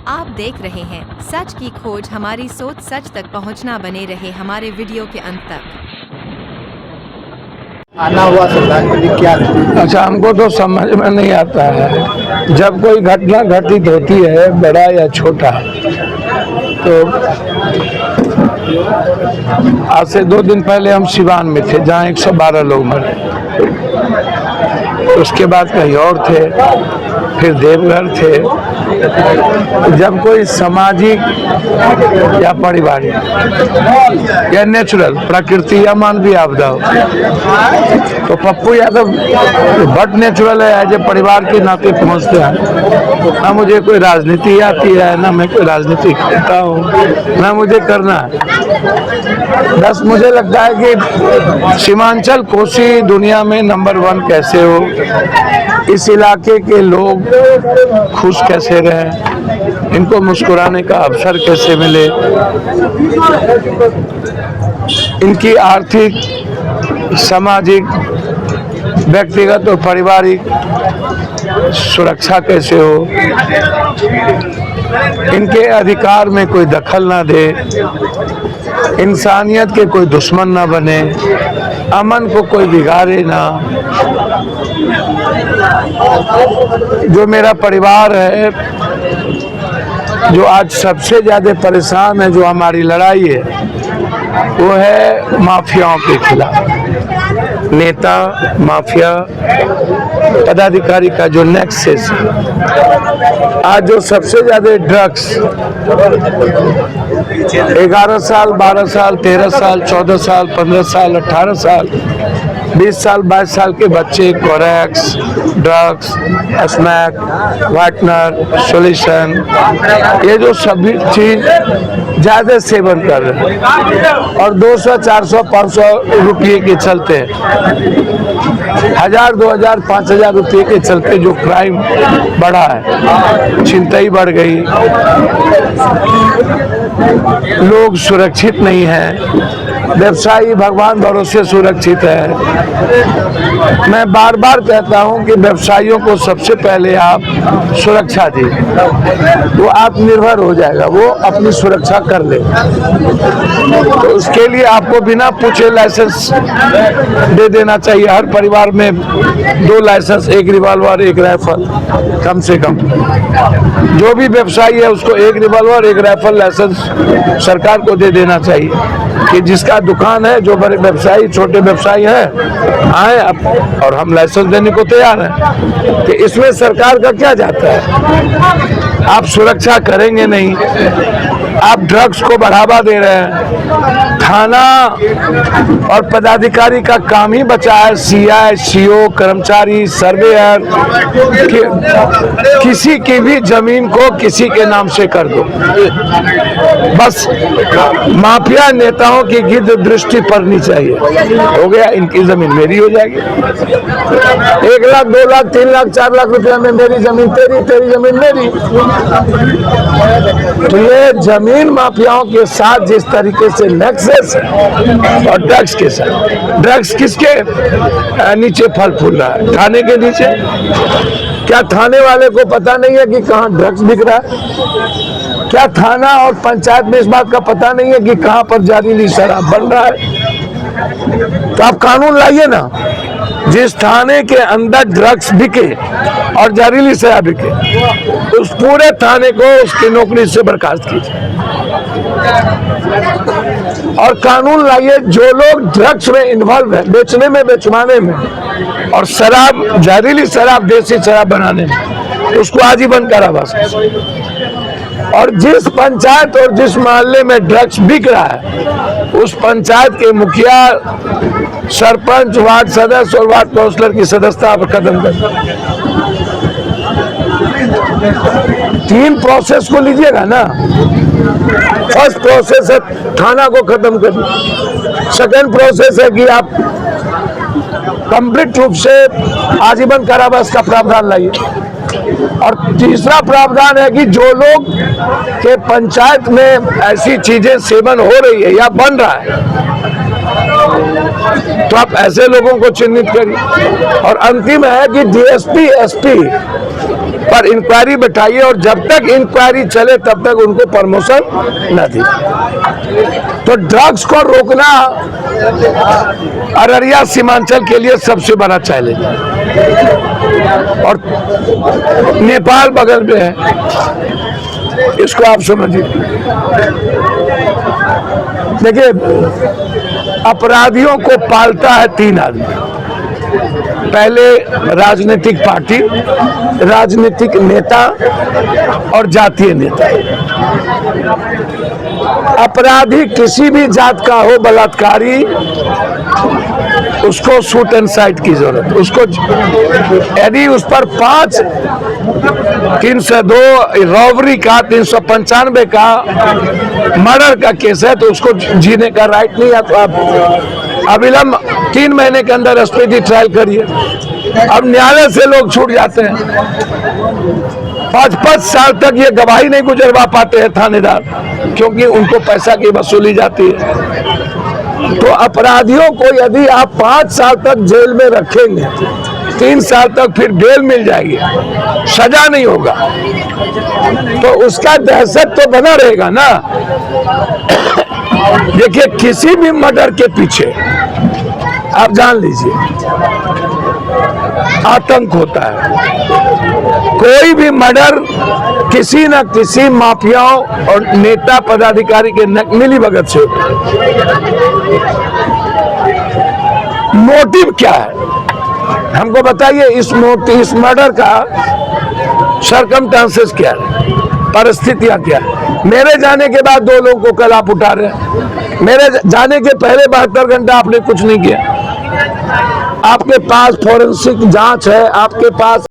आप देख रहे हैं सच की खोज। हमारी सोच सच तक पहुंचना। बने रहे हमारे वीडियो के अंत तक। आना हुआ श्रद्धांजलि क्या है? अच्छा, हमको तो समझ में नहीं आता है। जब कोई घटना घटित होती है, बड़ा या छोटा, तो आज से 2 दिन पहले हम सिवान में थे जहाँ 112 लोग मरे। उसके बाद कहीं और थे, फिर देवघर थे। जब कोई सामाजिक या पारिवारिक या नेचुरल प्रकृति या मानवीय आपदा हो, तो पप्पू यादव बट नेचुरल है। एज ए परिवार के नाते पहुंचते हैं। ना मुझे कोई राजनीति आती है, ना मैं कोई राजनीति करता हूँ, ना मुझे करना है। बस मुझे लगता है कि सीमांचल कोसी दुनिया में नंबर 1 कैसे हो, इस इलाके के लोग खुश कैसे रहें, इनको मुस्कुराने का अवसर कैसे मिले, इनकी आर्थिक, सामाजिक, व्यक्तिगत और पारिवारिक सुरक्षा कैसे हो, इनके अधिकार में कोई दखल ना दे, इंसानियत के कोई दुश्मन ना बने, अमन को कोई बिगाड़े ना। जो मेरा परिवार है, जो आज सबसे ज़्यादा परेशान है, जो हमारी लड़ाई है, वो है माफियाओं के खिलाफ। नेता, माफिया, पदाधिकारी का जो नेक्सस है। आज जो सबसे ज़्यादा ड्रग्स 11 साल, 12 साल, 13 साल, 14 साल, 15 साल, 18 साल, 20 साल, 22 साल के बच्चे Corex, drugs, smack, whitener, solution, ये जो सभी चीज ज़्यादा सेवन कर रहे हैं और 200, 400, 500 रुपये के चलते, 1000, 2000, 5000 रुपये के चलते जो क्राइम बढ़ा है, छिनतई बढ़ गई, लोग सुरक्षित नहीं हैं, व्यवसायी भगवान भरोसे सुरक्षित है। मैं बार बार कहता हूं कि व्यवसायियों को सबसे पहले आप सुरक्षा दीजिए, वो आत्मनिर्भर हो जाएगा, वो अपनी सुरक्षा कर ले। तो उसके लिए आपको बिना पूछे लाइसेंस दे देना चाहिए। हर परिवार में 2 लाइसेंस, 1 रिवॉल्वर, 1 राइफल, कम से कम। जो भी व्यवसायी है उसको 1 रिवॉल्वर, 1 राइफल लाइसेंस सरकार को दे देना चाहिए कि जिसका दुकान है, जो बड़े व्यवसायी, छोटे व्यवसायी हैं, आए अब और हम लाइसेंस देने को तैयार हैं। कि इसमें सरकार का क्या जाता है? आप सुरक्षा करेंगे नहीं, आप ड्रग्स को बढ़ावा दे रहे हैं। थाना और पदाधिकारी का काम ही बचा है सीआई, सीओ, कर्मचारी, सर्वेयर, किसी की भी जमीन को किसी के नाम से कर दो। बस माफिया नेताओं की गिद्ध दृष्टि पड़नी चाहिए, हो गया, इनकी जमीन मेरी हो जाएगी। 1 लाख, 2 लाख, 3 लाख, 4 लाख रुपया में मेरी जमीन तेरी, तेरी जमीन मेरी। तो ये जमीन माफियाओं के साथ जिस तरीके से नेक्सस है, और ड्रग्स के साथ, ड्रग्स किसके नीचे फल फूल रहा है? थाने के नीचे। क्या थाने वाले को पता नहीं है कि कहाँ ड्रग्स बिक रहा है? क्या थाना और पंचायत में इस बात का पता नहीं है कि कहाँ पर जहरीली शराब बन रहा है? तो आप कानून लाइए ना, जिस थाने के अंदर ड्रग्स बिके और जहरीली शराब बिके, उस पूरे थाने को उसकी नौकरी से बर्खास्त कीजिए। और कानून लाइए, जो लोग ड्रग्स में इन्वॉल्व है, बेचने में, बेचवाने में, और शराब, जहरीली शराब, देसी शराब बनाने में, उसको आजीवन कारावास। और जिस पंचायत और जिस मोहल्ले में ड्रग्स बिक रहा है, उस पंचायत के मुखिया, सरपंच, वार्ड सदस्य और वार्ड काउंसलर की सदस्यता पर खत्म कर। 3 प्रोसेस को लीजिएगा ना। फर्स्ट प्रोसेस है थाना को खत्म करना। सेकंड प्रोसेस है कि आप कंप्लीट रूप से आजीवन कारावास का प्रावधान लाइए। और तीसरा प्रावधान है कि जो लोग के पंचायत में ऐसी चीजें सेवन हो रही है या बन रहा है, तो आप ऐसे लोगों को चिन्हित करिए। और अंतिम है कि डीएसपी, एसपी पर इंक्वायरी बैठाइए और जब तक इंक्वायरी चले तब तक उनको प्रमोशन न दी। तो ड्रग्स को रोकना अररिया सीमांचल के लिए सबसे बड़ा चैलेंज है और नेपाल बगल में है, इसको आप समझिए। देखिए, अपराधियों को पालता है 3 आदमी, पहले राजनीतिक पार्टी, राजनीतिक नेता और जातीय नेता। अपराधी किसी भी जात का हो, बलात्कारी, उसको शूट एंड साइट की जरूरत। उसको यदि उस पर 5 302 रॉबरी का, 395 का मर्डर का केस है तो उसको जीने का राइट नहीं है। तो आप अविलंब 3 महीने के अंदर स्पीडी ट्रायल करिए। अब न्यायालय से लोग छूट जाते हैं, 5-5 साल तक ये गवाही नहीं गुजरवा पाते हैं थानेदार, क्योंकि उनको पैसा की वसूली जाती है। तो अपराधियों को यदि आप 5 साल तक जेल में रखेंगे, 3 साल तक फिर बेल मिल जाएगी, सजा नहीं होगा, तो उसका दहशत तो बना रहेगा ना। देखिए, किसी भी मर्डर के पीछे आप जान लीजिए आतंक होता है। कोई भी मर्डर किसी न किसी माफियाओं और नेता पदाधिकारी के मिली भगत से होता है। मोटिव क्या है हमको बताइए। इस मर्डर का सरकमस्टेंसेस क्या है, परिस्थितियां क्या है। मेरे जाने के बाद 2 लोगों को कल आप उठा रहे हैं, मेरे जाने के पहले 72 घंटा आपने कुछ नहीं किया। आपके पास फोरेंसिक जांच है, आपके पास